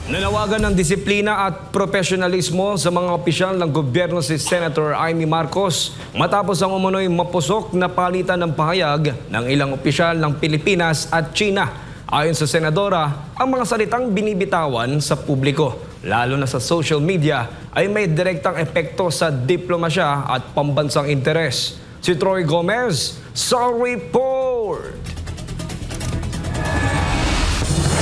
Nanawagan ng disiplina at profesionalismo sa mga opisyal ng gobyerno si Senator Amy Marcos matapos ang umunoy mapusok na palitan ng pahayag ng ilang opisyal ng Pilipinas at China. Ayon sa senadora, ang mga salitang binibitawan sa publiko, lalo na sa social media, ay may direktang epekto sa diplomasya at pambansang interes. Si Troy Gomez sa report!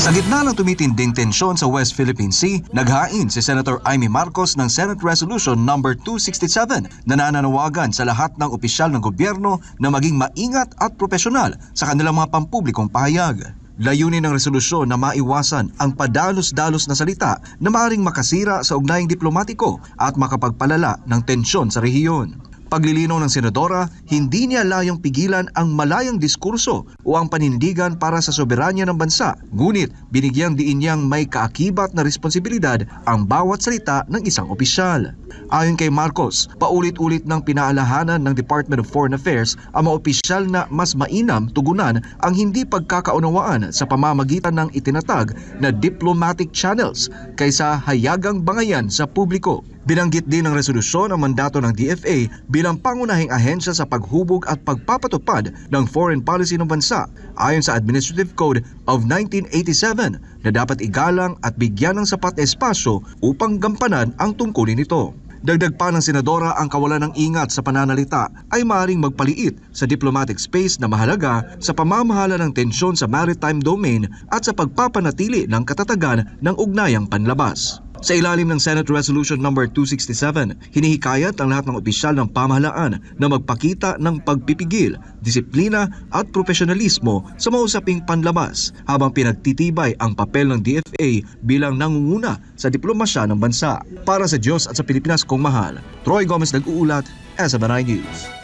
Sa gitna ng tumitinding tensyon sa West Philippine Sea, naghain si Senator Amy Marcos ng Senate Resolution No. 267 na nananawagan sa lahat ng opisyal ng gobyerno na maging maingat at profesional sa kanilang mga pampublikong pahayag. Layunin ng resolusyon na maiwasan ang padalos-dalos na salita na maaaring makasira sa ugnayang diplomatiko at makapagpalala ng tensyon sa rehiyon. Paglilinaw ng senadora, hindi niya layong pigilan ang malayang diskurso o ang panindigan para sa soberanya ng bansa. Ngunit binigyang diin niyang may kaakibat na responsibilidad ang bawat salita ng isang opisyal. Ayon kay Marcos, paulit-ulit ng pinaalahanan ng Department of Foreign Affairs ang mga opisyal na mas mainam tugunan ang hindi pagkakaunawaan sa pamamagitan ng itinatag na diplomatic channels kaysa hayagang bangayan sa publiko. Binanggit din ng resolusyon ang mandato ng DFA bilang pangunahing ahensya sa paghubog at pagpapatupad ng foreign policy ng bansa ayon sa Administrative Code of 1987 na dapat igalang at bigyan ng sapat na espasyo upang gampanan ang tungkulin nito. Dagdag pa ng senadora, ang kawalan ng ingat sa pananalita ay maaaring magpaliit sa diplomatic space na mahalaga sa pamamahala ng tensyon sa maritime domain at sa pagpapanatili ng katatagan ng ugnayang panlabas. Sa ilalim ng Senate Resolution No. 267, hinihikayat ang lahat ng opisyal ng pamahalaan na magpakita ng pagpipigil, disiplina at profesionalismo sa mga usaping panlabas habang pinagtitibay ang papel ng DFA bilang nangunguna sa diplomasya ng bansa. Para sa Diyos at sa Pilipinas kong mahal, Troy Gomez nag-uulat, SMNI News.